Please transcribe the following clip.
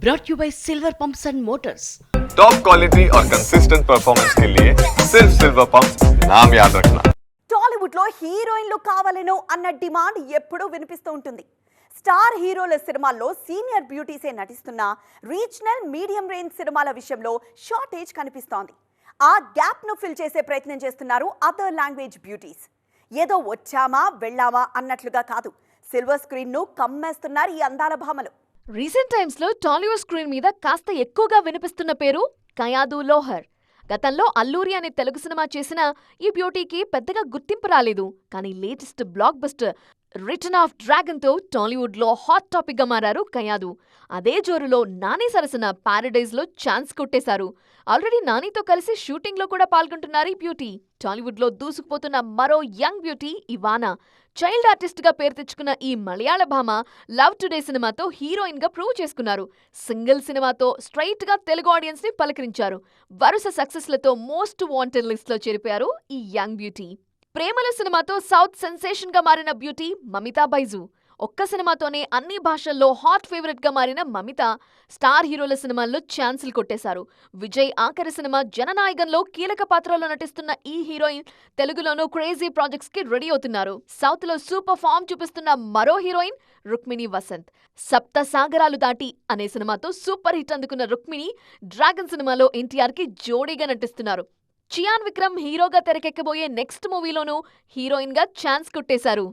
brought you by Silver Pumps and Motors. Top quality और consistent performance के लिए सिर्फ सिल्वर पंप्स नाम याद रखना. టాలీవుడ్ లో హీరోయిన్లు కావాలేనో అన్న డిమాండ్ ఎప్పుడూ వినిపిస్తూ ఉంటుంది. స్టార్ హీరోల సినిమాల్లో సీనియర్ బ్యూటీసే నటిస్తున్న రీజనల్ మీడియం రేంజ్ సినిమాల విషయంలో షార్టేజ్ కనిపిస్తోంది. ఆ గ్యాప్ ను ఫిల్ చేసే ప్రయత్నం చేస్తున్నారు అదర్ లాంగ్వేజ్ బ్యూటీస్. ఏదో వచ్చామా వెళ్ళామా అన్నట్లుగా కాదు, సిల్వర్ స్క్రీన్ ను కమ్మేస్తున్నారు ఈ అందాల భామలు. రీసెంట్ టైమ్స్ లో టాలీవుడ్ స్క్రీన్ మీద కాస్త ఎక్కువగా వినిపిస్తున్న పేరు కయాదు లోహర్. గతంలో అల్లూరి అనే తెలుగు సినిమా చేసిన ఈ బ్యూటీకి పెద్దగా గుర్తింపు రాలేదు. కానీ latest block buster return of dragon తో టాలీవుడ్ లో హాట్ టాపిక్ గా మారారు కయాదు. అదే జోరులో నాని సరసన పారడైజ్ లో ఛాన్స్ కొట్టేశారు. ఆల్రెడీ నానితో కలిసి షూటింగ్ లో కూడా పాల్గొంటున్నారు ఈ బ్యూటీ. టాలీవుడ్ లో దూసుకుపోతున్న మరో యంగ్ బ్యూటీ ఇవానా. చైల్డ్ ఆర్టిస్ట్ గా పేరు తెచ్చుకున్న ఈ మలయాళ భామ లవ్ టుడే సినిమాతో హీరోయిన్ గా ప్రూవ్ చేసుకున్నారు. సింగిల్ సినిమాతో స్ట్రైట్ గా తెలుగు ఆడియన్స్ ని పలకరించారు. వరుస సక్సెస్ లతో మోస్ట్ వాంటెడ్ లిస్ట్ లో చేరిపోయారు ఈ యంగ్ బ్యూటీ. ప్రేమల సినిమాతో సౌత్ సెన్సేషన్ గా మారిన బ్యూటీ మమితా బైజు. ఒక్క సినిమాతోనే అన్ని భాషల్లో హాట్ ఫేవరెట్ గా మారిన మమిత స్టార్ హీరోల సినిమాల్లో ఛాన్సులు కొట్టేశారు. విజయ్ ఆఖరి సినిమా జననాయకంలో కీలక పాత్రలో నటిస్తున్న ఈ హీరోయిన్ తెలుగులోనూ క్రేజీ ప్రాజెక్ట్స్ కి రెడీ అవుతున్నారు. సౌత్ లో సూపర్ ఫామ్ చూపిస్తున్న మరో హీరోయిన్ రుక్మిణి వసంత్. సప్త సాగరాలు దాటి అనే సినిమాతో సూపర్ హిట్ అందుకున్న రుక్మిణి డ్రాగన్ సినిమాలో ఎన్టీఆర్ కి జోడీగా నటిస్తున్నారు. చియాన్ విక్రమ్ హీరోగా తెరకెక్కబోయే నెక్స్ట్ మూవీలోనూ హీరోయిన్ గా ఛాన్స్ కొట్టేశారు.